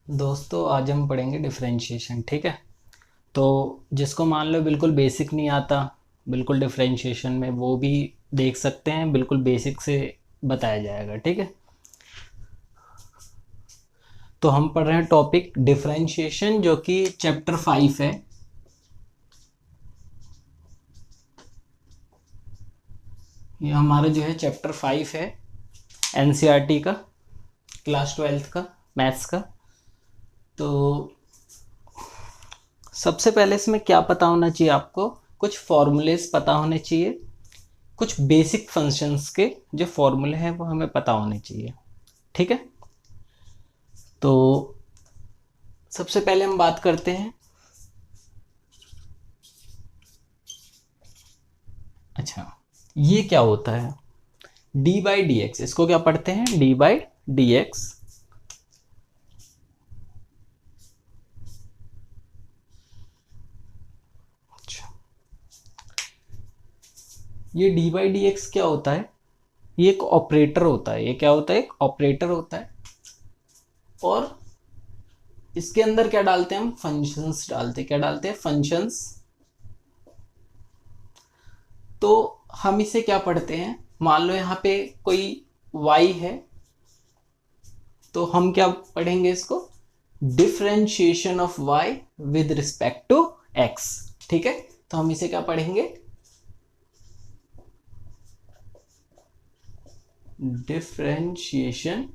दोस्तों आज हम पढ़ेंगे डिफरेंशिएशन। ठीक है, तो जिसको मान लो बिल्कुल बेसिक नहीं आता बिल्कुल डिफरेंशिएशन में, वो भी देख सकते हैं, बिल्कुल बेसिक से बताया जाएगा। ठीक है, तो हम पढ़ रहे हैं टॉपिक डिफरेंशिएशन, जो कि चैप्टर 5 है। ये हमारा जो है चैप्टर 5 है एनसीईआरटी का, क्लास 12th का मैथ्स का। तो सबसे पहले इसमें क्या पता होना चाहिए आपको, कुछ फॉर्मूलेस पता होने चाहिए, कुछ बेसिक फंक्शंस के जो फॉर्मूले हैं वो हमें पता होने चाहिए। ठीक है, तो सबसे पहले हम बात करते हैं। अच्छा, ये क्या होता है डी बाई डी एक्स, इसको क्या पढ़ते हैं डी बाई डी एक्स। ये डी बाई डी एक्स क्या होता है, ये एक ऑपरेटर होता है। ये क्या होता है, एक ऑपरेटर होता है, और इसके अंदर क्या डालते हैं हम, फंक्शंस डालते हैं। क्या डालते हैं, फंक्शंस। तो हम इसे क्या पढ़ते हैं, मान लो यहाँ पे कोई y है, तो हम क्या पढ़ेंगे इसको, differentiation of y with respect to x। ठीक है, तो हम इसे क्या पढ़ेंगे, differentiation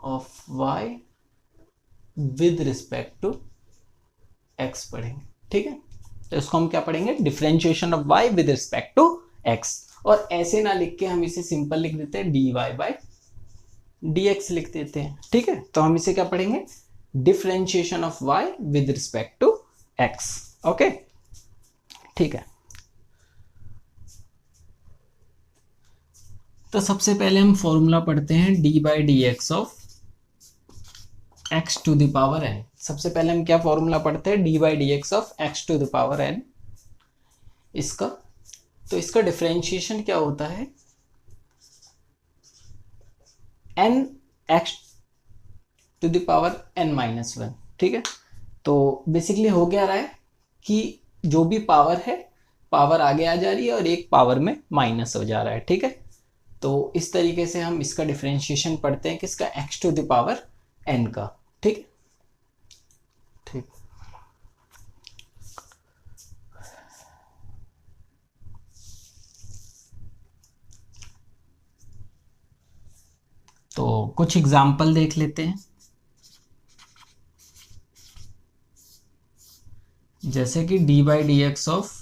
of y with respect to x पढ़ेंगे। ठीक है, तो इसको हम क्या पढ़ेंगे, differentiation of y with respect to x। और ऐसे ना लिख के हम इसे सिंपल लिख देते हैं dy बाई dx लिख देते हैं। ठीक है, तो हम इसे क्या पढ़ेंगे, differentiation of y with respect to x। Okay, ठीक है। तो सबसे पहले हम फॉर्मूला पढ़ते हैं d by D x of x to the power n. सबसे पहले हम क्या फॉर्मूला पढ़ते हैं, d by D x of x to the power n, इसका। तो इसका डिफरेंशिएशन क्या होता है, n x to the power n minus one. ठीक है, तो बेसिकली हो क्या रहा है कि जो भी पावर है, पावर आगे आ जा रही है और एक पावर में माइनस हो जा रहा है। ठीक है, तो इस तरीके से हम इसका डिफरेंशिएशन पढ़ते हैं, किसका, x to the power n का। ठीक, ठीक। तो कुछ एग्जाम्पल देख लेते हैं। जैसे कि d by D x of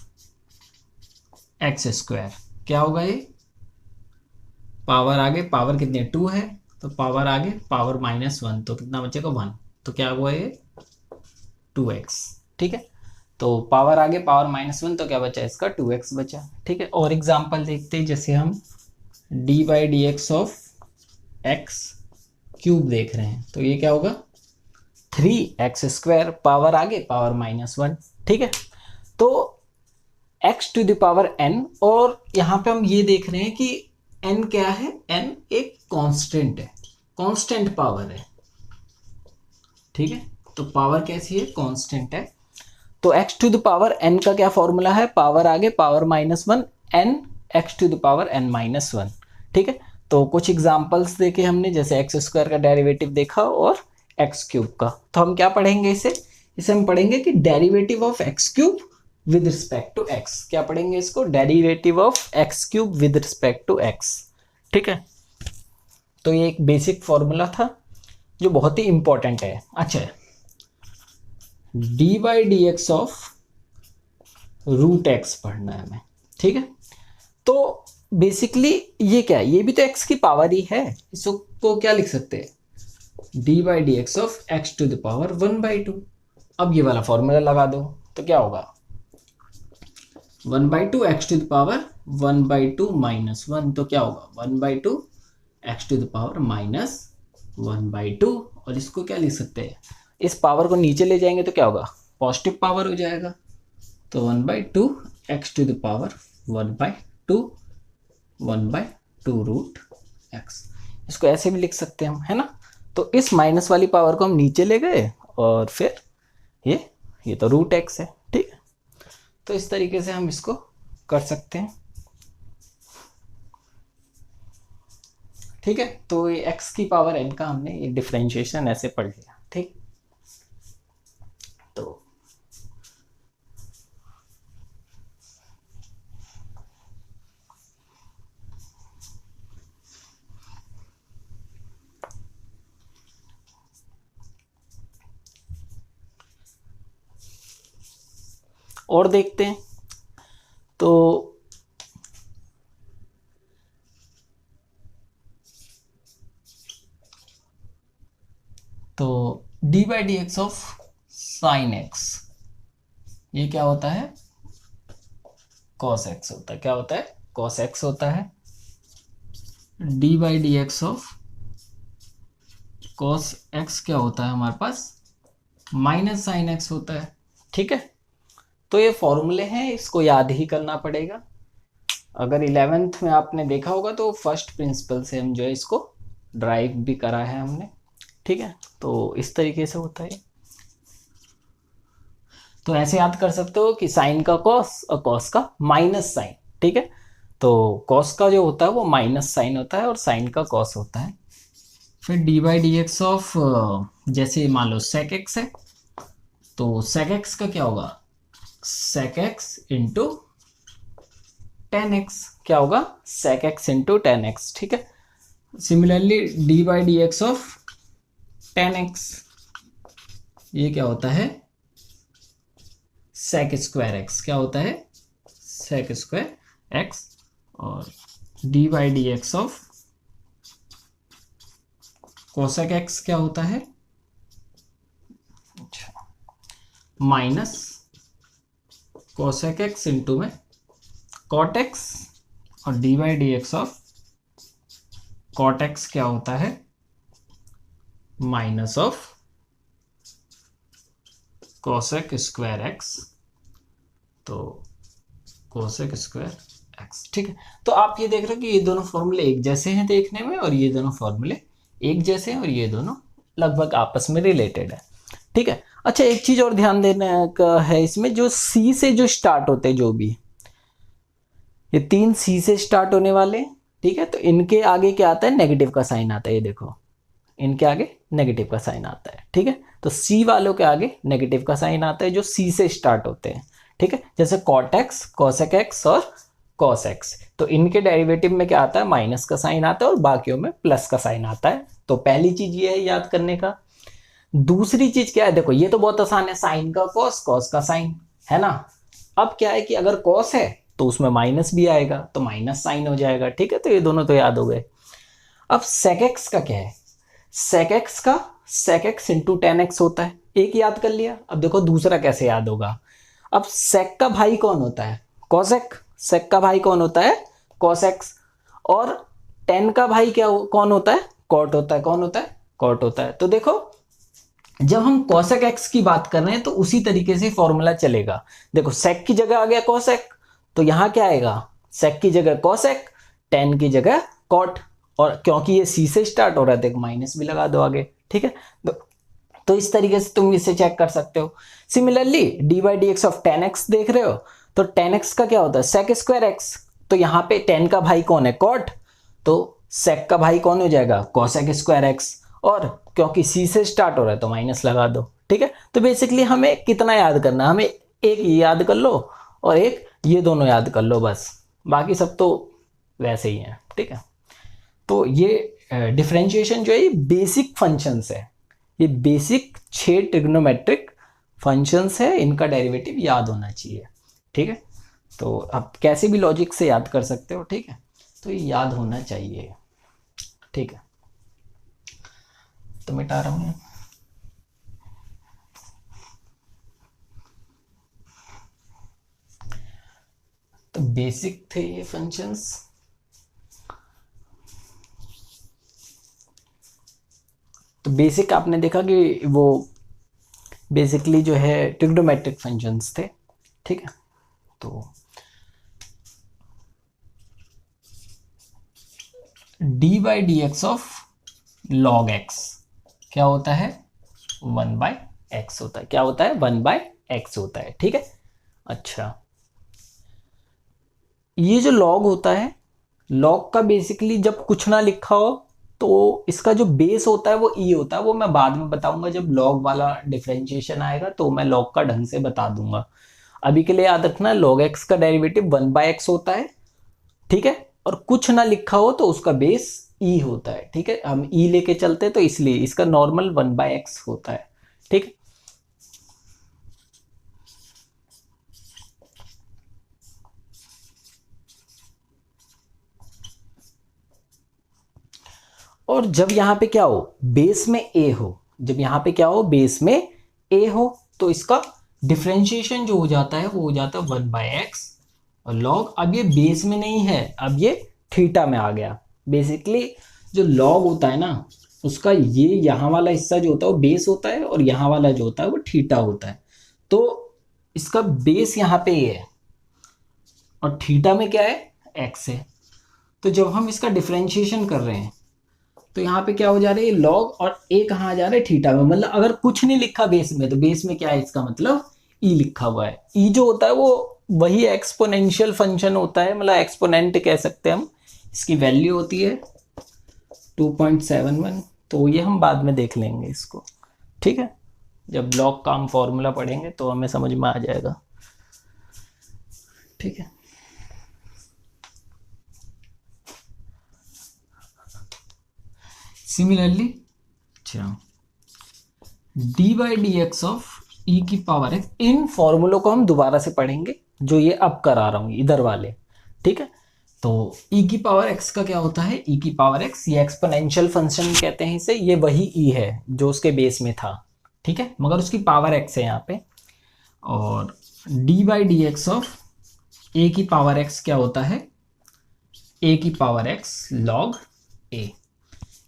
x square, क्या होगा, ये पावर आगे, पावर कितनी है, 2 है, तो पावर आगे पावर माइनस 1, तो कितना बचेगा, 1। तो क्या हुआ ये 2x। ठीक है, तो पावर आगे पावर माइनस 1, तो क्या बचा इसका 2x बचा। ठीक है, और एग्जांपल देखते हैं। जैसे हम d by D x of x cube देख रहे हैं, तो ये क्या होगा 3x स्क्वायर, पावर आगे पावर माइनस 1। ठीक है, तो x to the power n, और यहाँ पे हम ये देख रहे हैं कि n क्या है, n एक कांस्टेंट है, कांस्टेंट पावर है। ठीक है, तो पावर कैसी है, कांस्टेंट है। तो x to the power n का क्या फॉर्मूला है, पावर आगे power minus 1, n x to the power n minus 1। ठीक है, तो कुछ एग्जांपल्स देखे हमने, जैसे एक्स स्क्वायर का डेरिवेटिव देखा और एक्स क्यूब का। तो हम क्या पढ़ेंगे, इसे हम पढ़ेंगे कि derivative of x cube with respect to x. क्या पढ़ेंगे इसको, derivative of x cube with respect to x. ठीक है, तो ये एक बेसिक फॉर्मूला था जो बहुत ही इंपॉर्टेंट है। अच्छा, D by D x of root x पढ़ना है हमें। ठीक है, तो बेसिकली ये क्या है, ये भी तो एक्स की पावर ही है, इसको क्या लिख सकते हैं, d by D x of x to the power 1/2। अब ये वाला फॉर्मूला लगा दो, तो क्या होगा 1/2 x to the power 1/2 minus 1, तो क्या होगा 1/2 x to the power minus 1/2। और इसको क्या लिख सकते हैं, इस पावर को नीचे ले जाएंगे तो क्या होगा, पॉजिटिव पावर हो जाएगा। तो 1/2 x to the power 1/2 root x. इसको ऐसे भी लिख सकते हैं हम, है ना। तो इस माइनस वाली पावर को हम नीचे ले गए और फिर ये तो रूट एक्स है, ठीक है। तो इस तरीके से हम इसको कर सकते हैं, ठीक है। तो ये एक्स की पावर n का हमने ये डिफरेंशिएशन ऐसे पढ़ लिया, ठीक। तो और देखते हैं। तो D by D x of sine x, ये क्या होता है, कॉस एक्स होता है। क्या होता है, कॉस एक्स होता है। D by D x of cos x क्या होता है हमारे पास, माइनस साइन एक्स होता है, ठीक है। तो ये फॉर्मूले हैं, इसको याद ही करना पड़ेगा। अगर 11th में आपने देखा होगा तो फर्स्ट प्रिंसिपल से हम जो है इसको ड्राइव भी करा है हमने, ठीक है। तो इस तरीके से होता है। तो ऐसे याद कर सकते हो कि साइन का कॉस और कॉस का माइनस साइन, ठीक है। तो कॉस का जो होता है वो माइनस साइन होता है और साइन का कॉस होता है। फिर D by D x of, जैसे मान लो सेक एक्स है, तो सेक एक्स का क्या होगा, sec x into tan x, क्या होगा, sec x into tan x, ठीक है। Similarly d by D x of tan x, ये क्या होता है, सेक स्क्वायर एक्स, क्या होता है, सेक स्क्वायर एक्स। और D by D x of cosec x क्या होता है, माइनस कोसेक एक्स इंटू में कॉट एक्स। और D by D x of cot x क्या होता है, minus of cosec square x. तो कोसेक स्क्वायर एक्स, ठीक है। तो आप ये देख रहे हो कि ये दोनों फॉर्मूले एक जैसे हैं देखने में, और ये दोनों फॉर्मूले एक जैसे हैं, और ये दोनों लगभग आपस में रिलेटेड है, ठीक है। अच्छा, एक चीज और ध्यान देने का है इसमें, जो सी से जो स्टार्ट होते हैं, जो भी ये तीन सी से स्टार्ट होने वाले, ठीक है। तो इनके आगे क्या आता है, नेगेटिव का साइन आता है। ये देखो, इनके आगे नेगेटिव का साइन आता है, ठीक है। तो सी वालों के आगे नेगेटिव का साइन आता है जो सी से स्टार्ट होते हैं, ठीक है। जैसे कॉट एक्स, कोसेक एक्स और कॉस एक्स, तो इनके डेरिवेटिव में क्या आता है, माइनस का साइन आता है और बाकियों में प्लस का साइन आता है। तो पहली चीज ये है याद करने का। दूसरी चीज क्या है, देखो ये तो बहुत आसान है, साइन का कॉस, कॉस का साइन, है ना। अब क्या है कि अगर कॉस है तो उसमें माइनस भी आएगा, तो माइनस साइन हो जाएगा, ठीक है। तो ये दोनों तो याद हो गए। अब सेक एक्स का क्या है, सेक एक्स का sec x into tan x होता है, एक याद कर लिया। अब देखो दूसरा कैसे याद होगा। अब सेक का भाई कौन होता है, कॉसेक। सेक का भाई कौन होता है, कॉस एक्स। और टेन का भाई क्या कौन होता है, कॉट होता है। कौन होता है, कॉट होता है। तो देखो जब हम कॉसेक एक्स की बात कर रहे हैं तो उसी तरीके से फॉर्मूला चलेगा। देखो सेक की जगह आ गया कॉसेक, तो यहां क्या आएगा, सेक की जगह कॉसेक, टेन की जगह कॉट। और क्योंकि ये सी से स्टार्ट हो रहा है तो माइनस भी लगा दो आगे, ठीक है। तो इस तरीके से तुम इसे चेक कर सकते हो। Similarly d by D x of tan x देख रहे हो, तो टेन एक्स का क्या होता है, सेक स्क्वायर एक्स। तो यहाँ पे टेन का भाई कौन है, कॉट, तो सेक का भाई कौन हो जाएगा, कोसेक स्क्वायर एक्स। और क्योंकि सी से स्टार्ट हो रहा है तो माइनस लगा दो, ठीक है। तो बेसिकली हमें कितना याद करना है, हमें एक ये याद कर लो और एक ये दोनों याद कर लो बस, बाकी सब तो वैसे ही है, ठीक है। तो ये डिफरेंशिएशन जो है ये बेसिक फंक्शंस है, ये बेसिक 6 ट्रिग्नोमेट्रिक फंक्शंस है, इनका डेरिवेटिव याद होना चाहिए, ठीक है। तो आप कैसे भी लॉजिक से याद कर सकते हो, ठीक है। तो ये याद होना चाहिए, ठीक है। तो मिटा रहा हूं। तो बेसिक थे ये फंक्शंस। तो बेसिक आपने देखा कि वो बेसिकली जो है ट्रिग्नोमेट्रिक फंक्शंस थे, ठीक है। तो D by D x of log x क्या होता है 1/x होता है। क्या होता है 1/x होता है। ठीक है। अच्छा, ये जो लॉग होता है, लॉग का बेसिकली जब कुछ ना लिखा हो तो इसका जो बेस होता है वो ई होता है। वो मैं बाद में बताऊंगा, जब लॉग वाला डिफरेंशिएशन आएगा तो मैं लॉग का ढंग से बता दूंगा। अभी के लिए याद रखना, log x का डेरिवेटिव 1/x होता है। ठीक है। और कुछ ना लिखा हो तो उसका बेस e होता है। ठीक है, हम e लेके चलते हैं तो इसलिए इसका नॉर्मल 1/x होता है। ठीक है। और जब यहां पे क्या हो, बेस में a हो, जब यहां पे क्या हो, बेस में a हो, तो इसका डिफरेंशिएशन जो हो जाता है वो हो जाता है 1/x। और लॉग अब ये बेस में नहीं है, अब ये थीटा में आ गया। बेसिकली जो लॉग होता है ना, उसका ये यहाँ वाला हिस्सा जो होता है वो बेस होता है, और यहाँ वाला जो होता है वो थीटा होता है। तो इसका बेस यहाँ पे ये है और थीटा में क्या है, एक्स है। तो जब हम इसका डिफरेंशिएशन कर रहे हैं तो यहाँ पे क्या हो जा रहा है, लॉग और ए कहाँ आ जा रहा है, थीटा में। मतलब अगर कुछ नहीं लिखा बेस में तो बेस में क्या है, इसका मतलब ई लिखा हुआ है। ई जो होता है वो वही एक्सपोनेंशियल फंक्शन होता है, मतलब एक्सपोनेंट कह सकते हैं हम। इसकी वैल्यू होती है 2.71। तो ये हम बाद में देख लेंगे इसको। ठीक है, जब लॉग का हम फॉर्मूला पढ़ेंगे तो हमें समझ में आ जाएगा। ठीक है। सिमिलरली अच्छा, D by D x of E की पावर एक्स, इन फॉर्मूलों को हम दोबारा से पढ़ेंगे जो ये अब करा रहा हूँ इधर वाले। ठीक है। तो ई की पावर एक्स का क्या होता है, ई की पावर एक्स, ये एक्सपोनेंशियल फंक्शन कहते हैं इसे। ये वही ई है जो उसके बेस में था। ठीक है, मगर उसकी पावर एक्स है यहाँ पे। और D by D x of A की पावर एक्स क्या होता है, ए की power X log A,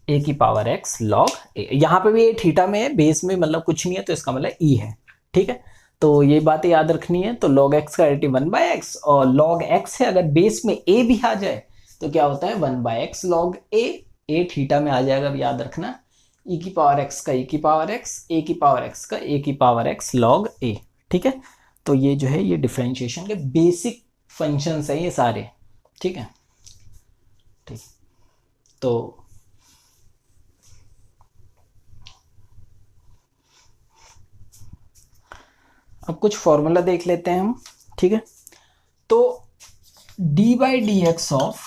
A की पावर एक्स लॉग ए। यहाँ पे भी ए थीटा में है, बेस में मतलब कुछ नहीं है, तो इसका मतलब ई है। ठीक है, तो ये बातें याद रखनी है। तो log x का डेरिवेटिव 1/x, और log x है, अगर बेस में a भी आ जाए तो क्या होता है 1/x log a, a theta में आ जाएगा, भी याद रखना। e की पावर x का e की पावर x, a की पावर x का a की पावर x log a। ठीक है, तो ये जो है ये डिफरेंशिएशन के बेसिक फंक्शंस हैं ये सारे। ठीक है। ठीक, तो अब कुछ फॉर्मूला देख लेते हैं हम। ठीक है, तो D by D x of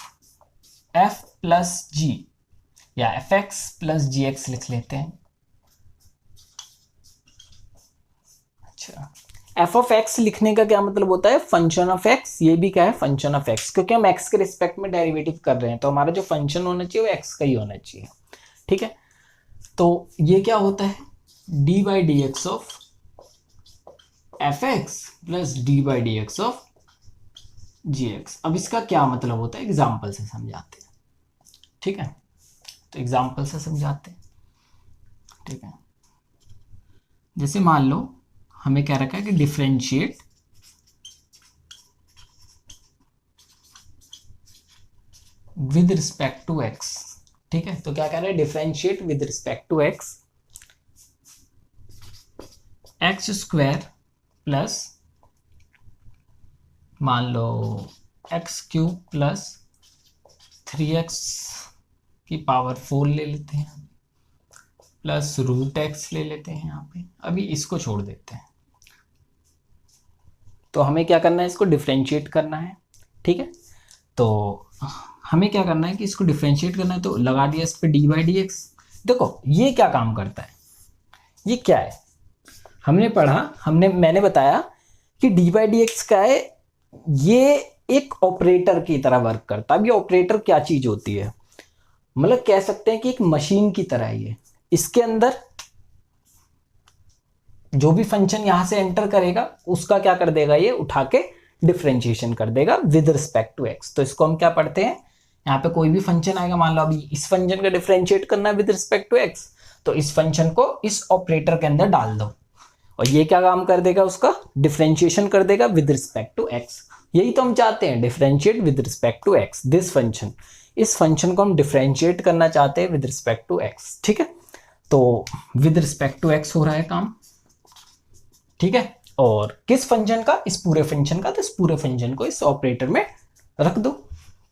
F plus G, या F x plus G X लिख लेते हैं। अच्छा, एफ ऑफ एक्स लिखने का क्या मतलब होता है, फंक्शन ऑफ एक्स। ये भी क्या है, फंक्शन ऑफ एक्स, क्योंकि हम एक्स के रिस्पेक्ट में डेरिवेटिव कर रहे हैं तो हमारा जो फंक्शन होना चाहिए वो एक्स का ही होना चाहिए। ठीक है, तो ये क्या होता है, d by D x of f x plus d by D x of g x. अब इसका क्या मतलब होता है, एग्जाम्पल से समझाते हैं। ठीक है, तो एग्जाम्पल से समझाते हैं। ठीक है, जैसे मान लो हमें क्या रखा है कि differentiate with respect to x. ठीक है, तो क्या कह रहे हैं, differentiate with respect to x, x square plus मान लो एक्स क्यूब प्लस 3x की पावर 4 ले लेते हैं, प्लस रूट एक्स ले लेते हैं यहाँ पे। अभी इसको छोड़ देते हैं। तो हमें क्या करना है, इसको डिफरेंशिएट करना है। ठीक है, तो हमें क्या करना है कि इसको डिफरेंशिएट करना है, तो लगा दिया इस पे डी बाई डी एक्स। देखो ये क्या काम करता है, ये क्या है, हमने पढ़ा, मैंने बताया कि डी बाई डी एक्स क्या है, ये एक ऑपरेटर की तरह वर्क करता है। अब ये ऑपरेटर क्या चीज होती है, मतलब कह सकते हैं कि एक मशीन की तरह ये, इसके अंदर जो भी फंक्शन यहां से एंटर करेगा उसका क्या कर देगा, ये उठा के डिफरेंशिएशन कर देगा विद रिस्पेक्ट टू एक्स। तो इसको हम क्या पढ़ते हैं, यहाँ पे कोई भी फंक्शन आएगा, मान लो अभी इस फंक्शन का डिफरेंशिएट करना है विद रिस्पेक्ट टू एक्स, तो इस फंक्शन को इस ऑपरेटर के अंदर डाल दो और ये क्या काम कर देगा, उसका डिफरेंशिएशन कर देगा विद रिस्पेक्ट टू एक्स। यही तो हम चाहते हैं, differentiate with respect to x this function. इस फंक्शन को हम डिफरेंशिएट करना चाहते हैं विद रिस्पेक्ट टू एक्स, ठीक है। तो विद रिस्पेक्ट टू एक्स हो रहा है काम, ठीक है। और किस फंक्शन का? इस पूरे फंक्शन का। तो इस पूरे फंक्शन को इस ऑपरेटर में रख दो,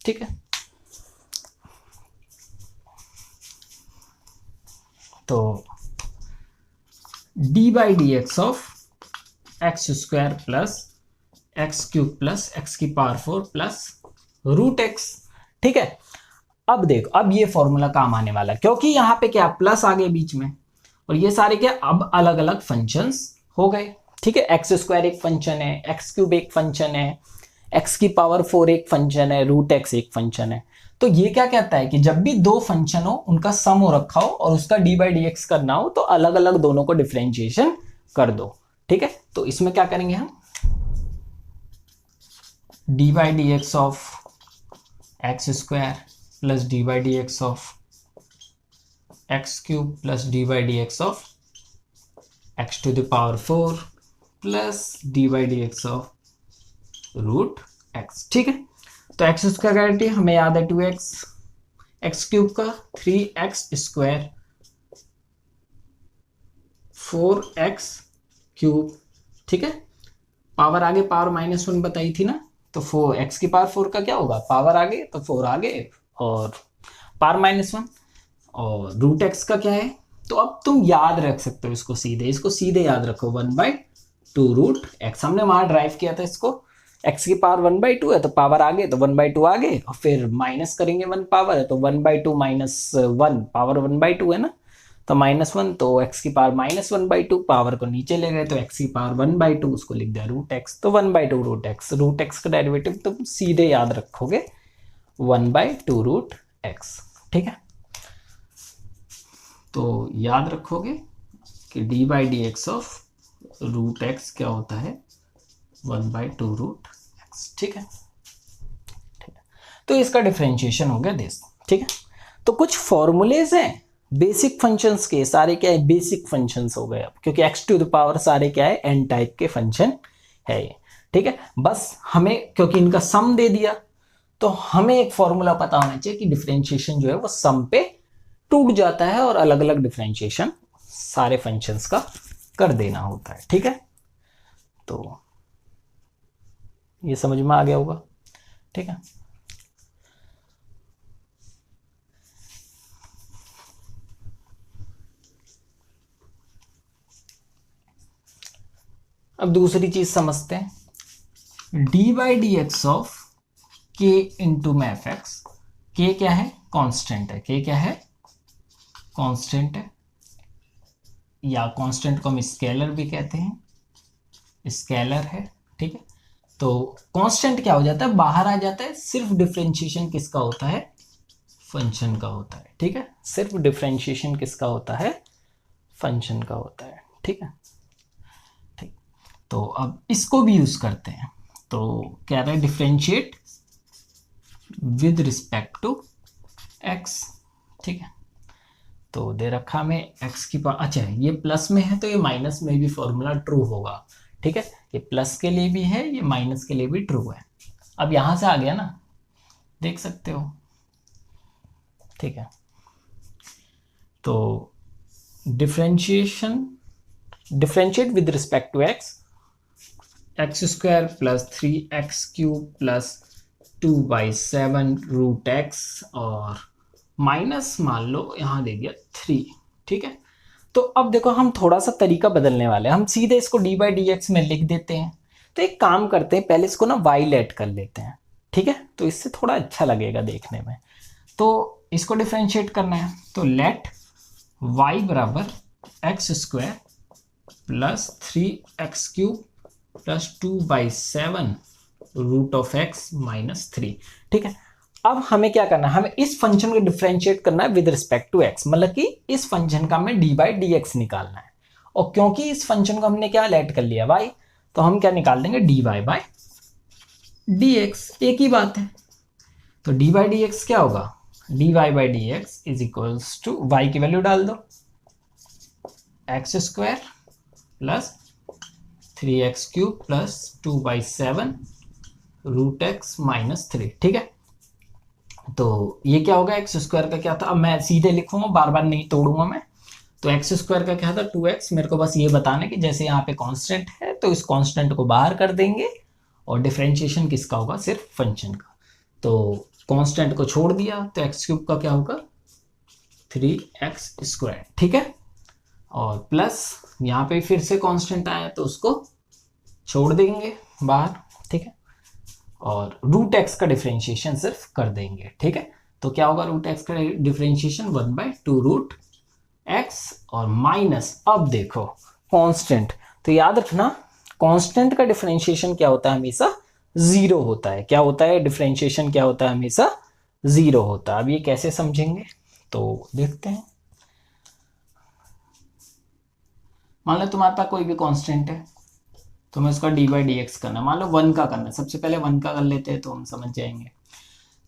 ठीक है। तो D by D x of x square plus x cube plus x की पावर 4 प्लस रूट एक्स, ठीक है। अब देखो, अब ये फॉर्मूला काम आने वाला है, क्योंकि यहाँ पे क्या प्लस आ गए बीच में, और ये सारे क्या अब अलग अलग फंक्शंस हो गए, ठीक है। एक्स स्क्वायर एक फंक्शन है, एक्स क्यूब एक फंक्शन है, एक्स की पावर 4 एक फंक्शन है, रूट एक्स एक फंक्शन है। तो ये क्या कहता है कि जब भी दो फंक्शन हो, उनका सम हो रखा हो और उसका डी बाई डी एक्स करना हो, तो अलग अलग दोनों को डिफरेंशिएशन कर दो, ठीक है। तो इसमें क्या करेंगे हम, d by D x of x square plus d by D x of x cube plus d by D x of x to the power 4 plus d by D x of root x, ठीक है। तो x square का rate हमें याद है 2x, x cube का 3x square, 4x cube, ठीक है। पावर आगे पावर -1 बताई थी ना, तो 4x की पावर 4 का क्या होगा, पावर आगे तो 4 आगे और पावर -1, और रूट एक्स का क्या है, तो अब तुम याद रख सकते हो इसको सीधे याद रखो 1/2 रूट एक्स। हमने वहां ड्राइव किया था इसको, x की पावर 1/2 है तो पावर आगे तो 1/2 आगे, और फिर माइनस करेंगे 1 पावर है तो 1/2 माइनस 1 पावर 1/2 है ना, तो -1, तो x की पावर -1/2, पावर को नीचे ले गए तो x की पावर 1/2, उसको लिख दिया रूट एक्स, तो 1/2 रूट एक्स का डेरिवेटिव तुम सीधे याद रखोगे 1/2 रूट एक्स, ठीक है। तो याद रखोगे कि d by D x of root x क्या होता है, 1/2 रूट एक्स, ठीक है। तो इसका डिफरेंशिएशन हो गया दिस, ठीक है। तो कुछ फॉर्मूलेज हैं बेसिक फंक्शंस के, सारे क्या है बेसिक फंक्शंस हो गए अब, क्योंकि एक्स टू द पावर सारे क्या है एन टाइप के फंक्शन है ये, ठीक है। बस हमें क्योंकि इनका सम दे दिया, तो हमें एक फॉर्मूला पता होना चाहिए कि डिफरेंशिएशन जो है वो सम पे टूट जाता है और अलग अलग डिफरेंशिएशन सारे फंक्शंस का कर देना होता है, ठीक है। तो ये समझ में आ गया होगा, ठीक है। अब दूसरी चीज समझते हैं, d by D x of के इंटू में एफ एक्स। के क्या है, कांस्टेंट है, के क्या है, कांस्टेंट है, या कांस्टेंट को हम स्केलर भी कहते हैं, स्केलर है, ठीक है। तो कांस्टेंट क्या हो जाता है, बाहर आ जाता है, सिर्फ डिफरेंशिएशन किसका होता है, फंक्शन का होता है, ठीक है। सिर्फ डिफरेंशिएशन किसका होता है, फंक्शन का होता है, ठीक है। ठीक, तो अब इसको भी यूज करते हैं, तो कह रहे हैं differentiate with respect to x, ठीक है। तो दे रखा में एक्स की पावर, अच्छा ये प्लस में है तो ये माइनस में भी फॉर्मूला ट्रू होगा, ठीक है। ये प्लस के लिए भी है, ये माइनस के लिए भी ट्रू है। अब यहां से आ गया ना, देख सकते हो, ठीक है। तो differentiate with respect to x, x square plus 3x cube plus 2/7 root x, और माइनस मान लो यहां दे दिया 3, ठीक है। तो अब देखो हम थोड़ा सा तरीका बदलने वाले हैं, हम सीधे इसको डी बाई डी एक्स में लिख देते हैं। तो एक काम करते हैं, पहले इसको ना वाई लेट कर लेते हैं, ठीक है। तो इससे थोड़ा अच्छा लगेगा देखने में। तो इसको डिफरेंशिएट करना है, तो लेट y बराबर x square plus 3x cube plus 2/7 root of x minus 3, ठीक है। अब हमें क्या करना है, हमें इस फंक्शन को डिफरेंशिएट करना है विद रिस्पेक्ट टू x, मतलब कि इस फंक्शन का हमें डी बाई डी एक्स निकालना है। और क्योंकि इस फंक्शन को हमने क्या लेट कर लिया y, तो हम क्या निकाल देंगे d y by D x, एक ही बात है। तो डी बाई डी एक्स क्या होगा, d y by D x is equals to y की वैल्यू डाल दो, x square plus 3x cube plus 2/7 root x minus 3, ठीक है। तो ये क्या होगा, एक्स स्क्वायर का क्या था, अब मैं सीधे लिखूंगा, बार बार नहीं तोड़ूंगा मैं। तो एक्स स्क्वायर का क्या था, 2x। मेरे को बस ये बताना है कि जैसे यहाँ पे कांस्टेंट है तो इस कांस्टेंट को बाहर कर देंगे और डिफरेंशिएशन किसका होगा, सिर्फ फंक्शन का। तो कांस्टेंट को छोड़ दिया तो एक्स क्यूब का क्या होगा, 3x स्क्वायर, ठीक है। और प्लस यहाँ पे फिर से कांस्टेंट आया तो उसको छोड़ देंगे बाहर, ठीक है। और रूट एक्स का डिफरेंशिएशन सिर्फ कर देंगे, ठीक है। तो क्या होगा, रूट एक्स का डिफरेंशिएशन 1/2 रूट एक्स और माइनस, अब देखो कांस्टेंट, तो याद रखना कांस्टेंट का डिफरेंशिएशन क्या होता है, हमेशा जीरो होता है। क्या होता है, डिफरेंशिएशन क्या होता है, हमेशा जीरो होता है। अब ये कैसे समझेंगे, तो देखते हैं। मान लो तुम्हारे पास कोई भी कांस्टेंट है, तुम्हें उसका डी बाई डी एक्स करना है, मान लो 1 का करना है। सबसे पहले 1 का कर लेते हैं तो हम समझ जाएंगे।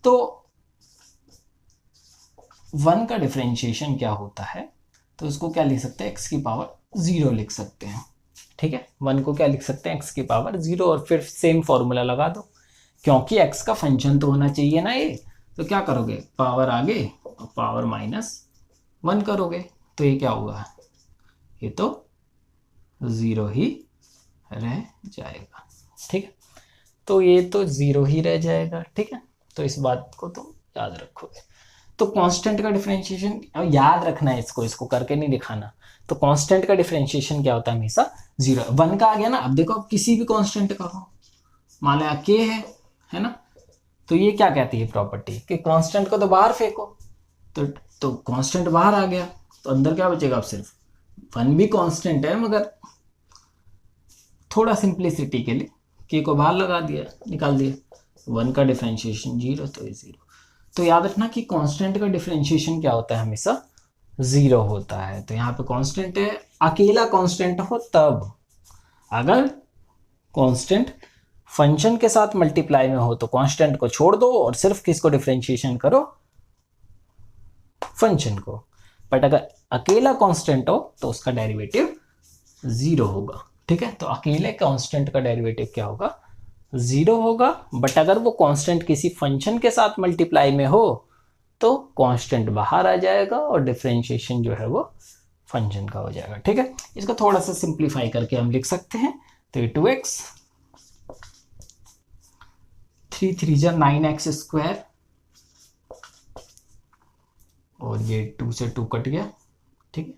तो 1 का डिफरेंशिएशन क्या होता है, तो उसको क्या लिख सकते हैं, एक्स की पावर 0 लिख सकते हैं, ठीक है। 1 को क्या लिख सकते हैं, एक्स की पावर 0, और फिर सेम फॉर्मूला लगा दो, क्योंकि एक्स का फंक्शन तो होना चाहिए ना ये। तो क्या करोगे, पावर आगे और पावर -1 करोगे, तो ये क्या होगा, ये तो 0 ही रह जाएगा, ठीक है। तो ये तो 0 ही रह जाएगा, ठीक है। तो इस बात को तुम याद रखोगे। तो कांस्टेंट का डिफरेंशिएशन याद रखना है, इसको करके नहीं दिखाना। तो कांस्टेंट का डिफरेंशिएशन क्या होता है, हमेशा 0। 1 का आ गया ना। अब देखो, अब किसी भी कांस्टेंट का हो, मान लो के है ना, तो ये क्या कहती है प्रॉपर्टी कि कांस्टेंट को तो बाहर फेंको। तो कांस्टेंट बाहर आ गया तो अंदर क्या बचेगा, अब सिर्फ 1 भी कांस्टेंट है, मगर थोड़ा सिंप्लिसिटी के लिए के को बाहर लगा दिया, निकाल दिया। 1 का डिफरेंशिएशन 0, तो ये 0। तो याद रखना कि कांस्टेंट का डिफरेंशिएशन क्या होता है, हमेशा 0 होता है। तो यहाँ पे कांस्टेंट है, अकेला कांस्टेंट हो तब, अगर कांस्टेंट फंक्शन के साथ मल्टीप्लाई में हो तो कांस्टेंट को छोड़ दो और सिर्फ किसको डिफरेंशिएशन करो, फंक्शन को। बट अगर अकेला कांस्टेंट हो तो उसका डेरिवेटिव 0 होगा, ठीक है। तो अकेले कांस्टेंट का डेरिवेटिव क्या होगा, 0 होगा। बट अगर वो कांस्टेंट किसी फंक्शन के साथ मल्टीप्लाई में हो तो कांस्टेंट बाहर आ जाएगा और डिफरेंशिएशन जो है वो फंक्शन का हो जाएगा, ठीक है। इसको थोड़ा सा सिंप्लीफाई करके हम लिख सकते हैं। तो ये 2x, 3 3 9x स्क्वायर, और ये 2 से 2 कट गया, ठीक है।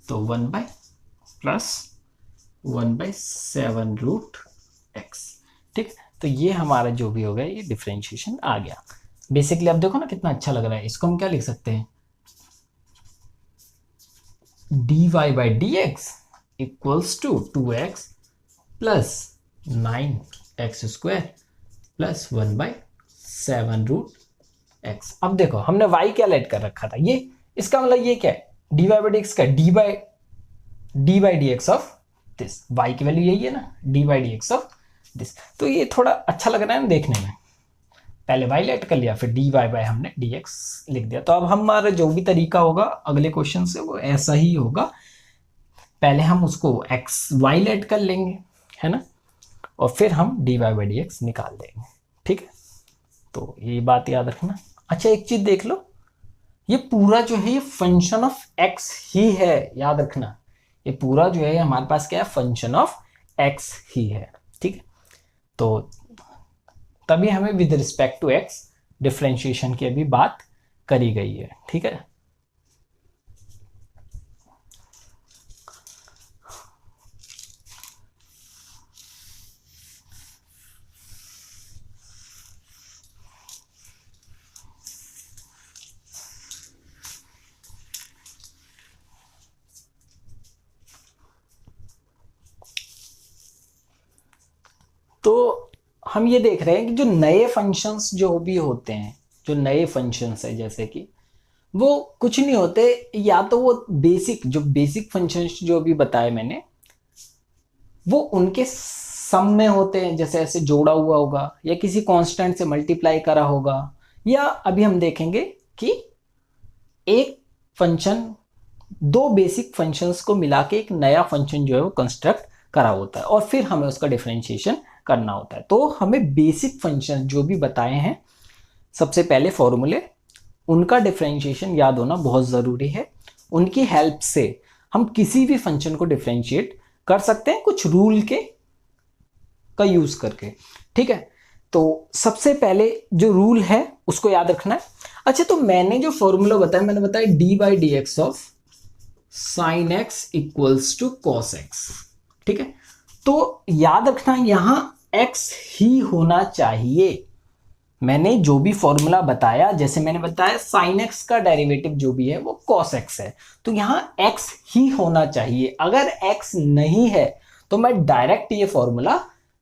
तो 1/+1/7 रूट x, ठीक। तो ये हमारा जो भी हो गया, ये डिफरेंशिएशन आ गया बेसिकली। अब देखो ना कितना अच्छा लग रहा है। इसको हम क्या लिख सकते हैं, dy/dx equals to 2x plus 9x square plus 1/7 root x। अब देखो हमने y क्या लेट कर रखा था, ये इसका मतलब ये क्या है, dy/dx का dy/dx ऑफ दिस, y की वैल्यू यही है ना, dy/dx ऑफ दिस। तो ये थोड़ा अच्छा लग रहा है ना देखने में। पहले y लेट कर लिया, फिर dy बाय हमने dx लिख दिया। तो अब हमारा जो भी तरीका होगा अगले क्वेश्चन से वो ऐसा ही होगा। पहले हम उसको y लेट कर लेंगे, है ना, और फिर हम dy/dx निकाल देंगे, ठीक है। तो ये बात याद रखना। अच्छा एक चीज देख लो, ये पूरा जो है ये फंक्शन ऑफ x ही है, याद रखना। ये पूरा जो है हमारे पास क्या है, फंक्शन ऑफ x ही है, ठीक है। तो तभी हमें with respect to x differentiation की अभी बात करी गई है, ठीक है। तो हम ये देख रहे हैं कि जो नए फंक्शंस जो भी होते हैं, जो नए फंक्शंस है, जैसे कि वो कुछ नहीं होते, या तो वो बेसिक फंक्शंस जो भी बताए मैंने, वो उनके सम में होते हैं, जैसे ऐसे जोड़ा हुआ होगा या किसी कांस्टेंट से मल्टीप्लाई करा होगा, या अभी हम देखेंगे कि एक फंक्शन दो बेसिक फंक्शंस को मिला के एक नया फंक्शन जो है वो कंस्ट्रक्ट करा होता है और फिर हमें उसका डिफरेंशिएशन करना होता है। तो हमें बेसिक फंक्शन जो भी बताए हैं सबसे पहले फॉर्मूले, उनका डिफरेंशिएशन याद होना बहुत ज़रूरी है। उनकी हेल्प से हम किसी भी फंक्शन को डिफरेंशिएट कर सकते हैं कुछ रूल के का यूज करके, ठीक है। तो सबसे पहले जो रूल है उसको याद रखना है। अच्छा, तो मैंने जो फॉर्मूला बताया, मैंने बताया d/dx of sine x equals to cos x, ठीक है। तो याद रखना यहां x ही होना चाहिए। मैंने जो भी फॉर्मूला बताया, जैसे मैंने बताया साइन एक्स का डेरिवेटिव जो भी है वो कॉस एक्स है, तो यहां x ही होना चाहिए। अगर x नहीं है तो मैं डायरेक्ट ये फॉर्मूला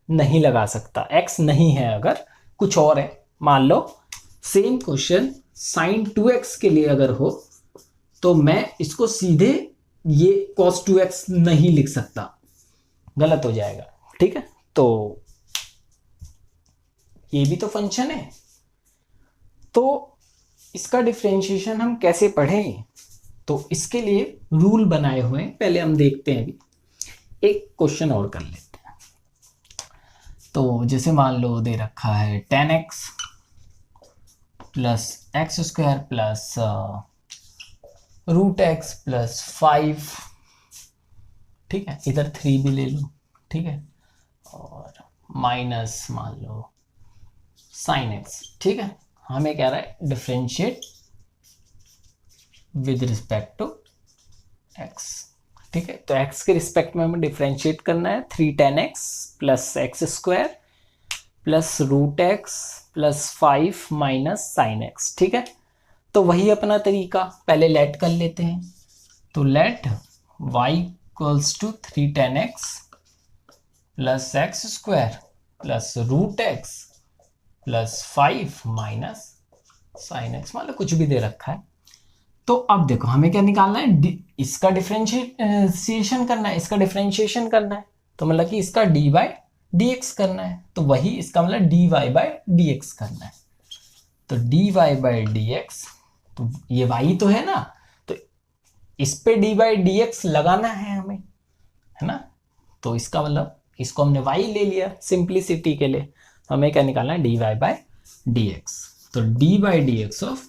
नहीं लगा सकता। x नहीं है, अगर कुछ और है, मान लो सेम क्वेश्चन साइन 2x के लिए अगर हो तो मैं इसको सीधे ये cos 2x नहीं लिख सकता, गलत हो जाएगा, ठीक है। तो ये भी तो फंक्शन है, तो इसका डिफरेंशिएशन हम कैसे पढ़ें, तो इसके लिए रूल बनाए हुए हैं, पहले हम देखते हैं। अभी एक क्वेश्चन और कर लेते हैं। तो जैसे मान लो दे रखा है tan x plus x square plus root x plus 5, ठीक है, इधर 3 भी ले लो, ठीक है, और माइनस मान लो साइन एक्स, ठीक है। हमें कह रहा है differentiate with respect to x, ठीक है। तो एक्स के रिस्पेक्ट में हमें डिफरेंशिएट करना है 3 tan x plus x square plus root x plus 5 minus sine x, ठीक है। तो वही अपना तरीका, पहले लेट कर लेते हैं। तो let y equals to 3 tan x plus x square plus root x plus 5 minus sine x, मान लो कुछ भी दे रखा है। तो अब देखो हमें क्या निकालना है, इसका डिफरेंशिएशन करना है, इसका डिफरेंशिएशन करना है, तो मतलब कि इसका dy/dx करना है, तो वही इसका मतलब dy/dx करना है। तो dy/dx, तो ये y तो है ना, तो इस पे dy/dx लगाना है हमें, है ना। तो इसका मतलब इसको हमने y ले लिया सिंप्लिसिटी के लिए, हमें क्या निकालना है dy/dx। तो dy/dx ऑफ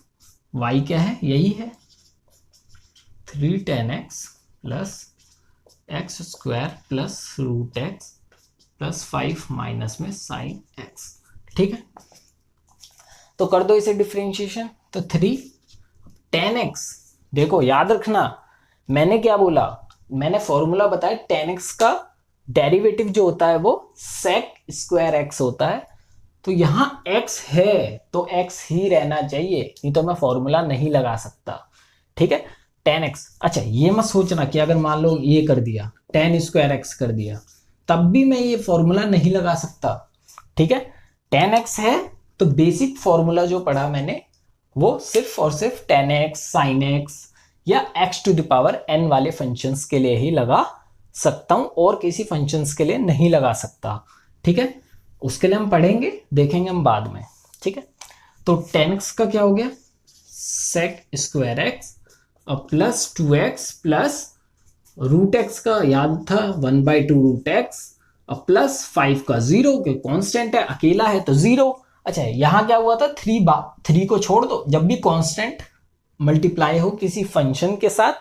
y क्या है, यही है 3 tan x plus x square plus root x plus 5 minus में साइन एक्स, ठीक है। तो कर दो इसे डिफरेंशिएशन, तो 3 tan x, देखो याद रखना मैंने क्या बोला, मैंने फॉर्मूला बताया tan x का डेरिवेटिव जो होता है वो sec स्क्वायर x होता है। तो यहां x है तो x ही रहना चाहिए, नहीं तो मैं फॉर्मूला नहीं लगा सकता, ठीक है। tan x, अच्छा ये मत सोचना कि अगर मान लो ये कर दिया tan स्क्वायर x कर दिया तब भी मैं ये फॉर्मूला नहीं लगा सकता, ठीक है। tan x है तो बेसिक फॉर्मूला जो पढ़ा मैंने वो सिर्फ और सिर्फ tan x sin x या x to the power n वाले फंक्शंस के लिए ही लगा सकता हूं, और किसी फंक्शंस के लिए नहीं लगा सकता, ठीक है। उसके लिए हम पढ़ेंगे, देखेंगे हम बाद में, ठीक है। तो tan x का क्या हो गया sec स्क्वायर x और plus 2x plus root x का याद था 1/2 रूट एक्स और प्लस 5 का 0, के कांस्टेंट है, अकेला है तो 0। अच्छा यहां क्या हुआ था 3 को छोड़ दो, जब भी कांस्टेंट मल्टीप्लाई हो किसी फंक्शन के साथ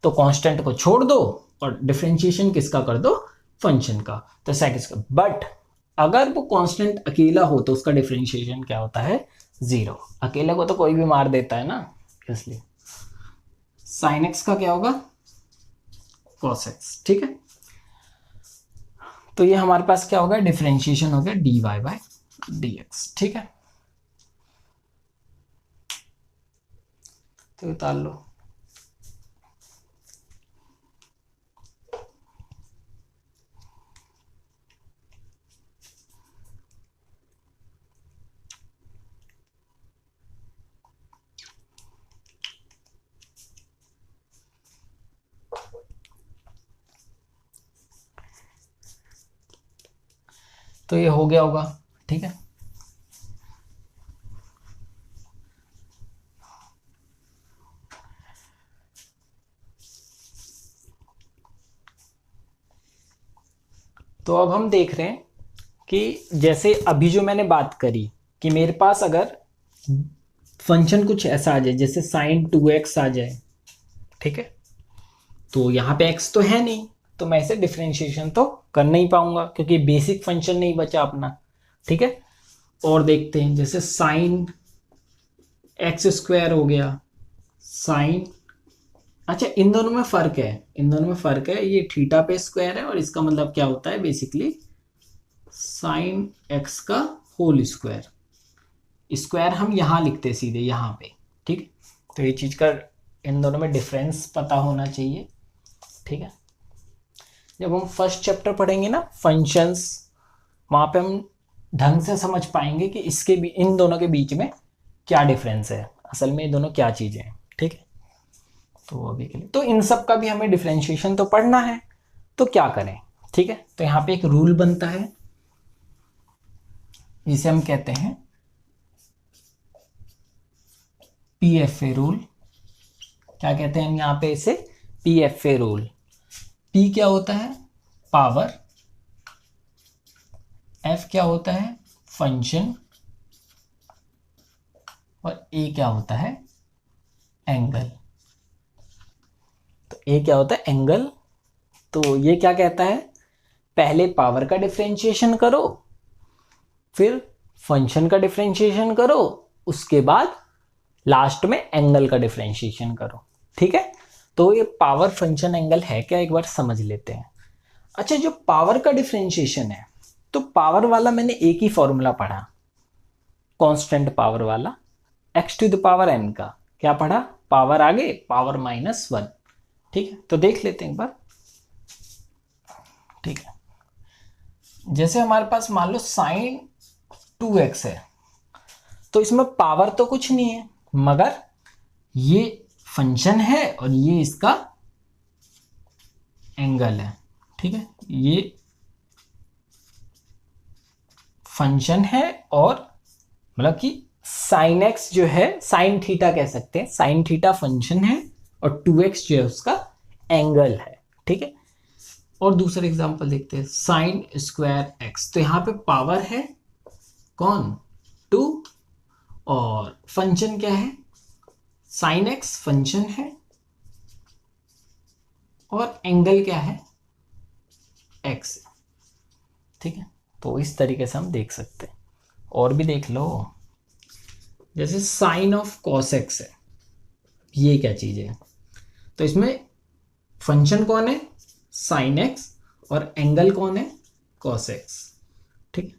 तो कांस्टेंट को छोड़ दो और डिफरेंशिएशन किसका कर दो, फंक्शन का, तो sec स्क्वायर। बट अगर वो कांस्टेंट अकेला हो तो उसका डिफरेंशिएशन क्या होता है 0, अकेले को तो कोई भी मार देता है ना, इसलिए sin x का क्या होगा cos x, ठीक है। तो ये हमारे पास क्या होगा, डिफरेंशिएशन हो गया dy/dx, ठीक है। तो उतार लो, तो ये हो गया होगा, ठीक है। तो अब हम देख रहे हैं कि जैसे अभी जो मैंने बात करी कि मेरे पास अगर फंक्शन कुछ ऐसा आ जाए जैसे साइन 2x आ जाए, ठीक है, तो यहाँ पे x तो है नहीं, तो मैं इसे डिफरेंशिएशन तो कर नहीं पाऊंगा क्योंकि बेसिक फंक्शन नहीं बचा अपना, ठीक है। और देखते हैं जैसे साइन एक्स स्क्वायर हो गया, साइन, अच्छा इन दोनों में फर्क है, इन दोनों में फर्क है, ये थीटा पे स्क्वायर है और इसका मतलब क्या होता है बेसिकली साइन एक्स का होल स्क्वायर, स्क्वायर हम यहाँ लिखते सीधे यहाँ पे, ठीक। तो ये चीज़ का इन दोनों में डिफरेंस पता होना चाहिए, ठीक है। जब हम फर्स्ट चैप्टर पढ़ेंगे ना फंक्शंस, वहाँ पे हम ढंग से समझ पाएंगे कि इसके भी इन दोनों के बीच में क्या डिफरेंस है, असल में ये दोनों क्या चीज़ें हैं, ठीक है। तो अभी के लिए तो इन सब का भी हमें डिफरेंशिएशन तो पढ़ना है, तो क्या करें, ठीक है। तो यहाँ पे एक रूल बनता है जिसे हम कहते हैं PFA रूल। क्या कहते हैं हम यहाँ पे इसे, PFA रूल। P क्या होता है, पावर, F क्या होता है, फंक्शन, और A क्या होता है, एंगल। तो A क्या होता है, एंगल। तो ये क्या कहता है, पहले पावर का डिफरेंशिएशन करो, फिर फंक्शन का डिफरेंशिएशन करो, उसके बाद लास्ट में एंगल का डिफरेंशिएशन करो, ठीक है। तो ये पावर फंक्शन एंगल है क्या, एक बार समझ लेते हैं। अच्छा, जो पावर का डिफरेंशिएशन है, तो पावर वाला मैंने एक ही फॉर्मूला पढ़ा, कांस्टेंट पावर वाला, x⁴n का क्या पढ़ा, पावर आगे पावर -1, ठीक है। तो देख लेते हैं एक बार, ठीक है। जैसे हमारे पास मान लो साइन 2x है, तो इसमें पावर तो कुछ नहीं है, मगर ये फंक्शन है और ये इसका एंगल है, ठीक है। ये फंक्शन है और मतलब कि साइन एक्स जो है, साइन थीटा कह सकते हैं, साइन थीटा फंक्शन है और 2x जो है उसका एंगल है, ठीक है। और दूसरा एग्जांपल देखते हैं, साइन स्क्वायर एक्स। तो यहाँ पे पावर है कौन, 2, और फंक्शन क्या है, साइन एक्स फंक्शन है, और एंगल क्या है, एक्स, ठीक है। तो इस तरीके से हम देख सकते हैं। और भी देख लो, जैसे साइन ऑफ कॉस एक्स है, ये क्या चीज़ है, तो इसमें फंक्शन कौन है, साइन एक्स, और एंगल कौन है, कॉस एक्स, ठीक है।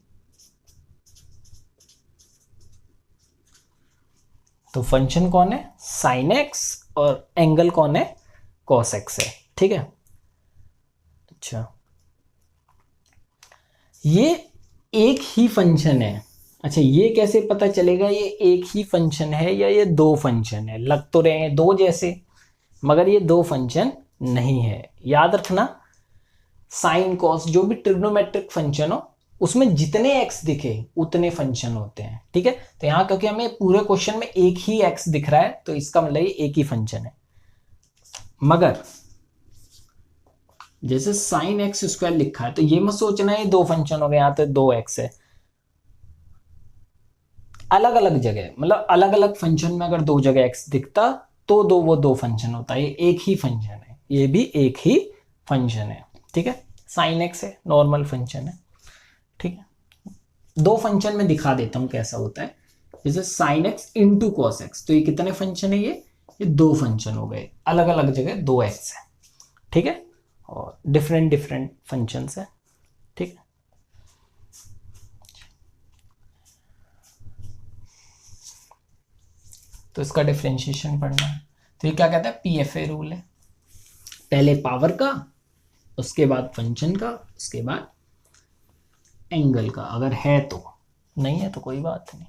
तो फंक्शन कौन है, साइन एक्स, और एंगल कौन है, कॉस एक्स है, ठीक है। अच्छा, ये एक ही फंक्शन है। अच्छा, ये कैसे पता चलेगा ये एक ही फंक्शन है या ये दो फंक्शन है, लग तो रहे हैं दो जैसे, मगर ये दो फंक्शन नहीं है। याद रखना, साइन कॉस जो भी ट्रिग्नोमेट्रिक फंक्शन हो, उसमें जितने एक्स दिखे उतने फंक्शन होते हैं, ठीक है। तो यहाँ क्योंकि हमें पूरे क्वेश्चन में एक ही एक्स दिख रहा है, तो इसका मतलब ये एक ही फंक्शन है। मगर जैसे साइन एक्स स्क्वायर लिखा है, तो ये मत सोचना है दो फंक्शन हो गए, यहाँ तो 2x है। अलग अलग जगह, मतलब अलग अलग फंक्शन में अगर दो जगह x दिखता तो वो दो फंक्शन होता है, ये एक ही फंक्शन है, ये भी एक ही फंक्शन है, ठीक है। साइन एक्स है, नॉर्मल फंक्शन है, ठीक है। दो फंक्शन में दिखा देता हूं कैसा होता है, जैसे sine x into cos x, तो ये कितने फंक्शन है, ये दो फंक्शन हो गए, अलग अलग जगह 2x है, ठीक है, और डिफरेंट डिफरेंट फंक्शंस है, ठीक है। तो इसका डिफरेंशिएशन पढ़ना है। तो ये क्या कहता है, PFA रूल है, पहले पावर का, उसके बाद फंक्शन का, उसके बाद एंगल का, अगर है तो, नहीं है तो कोई बात नहीं।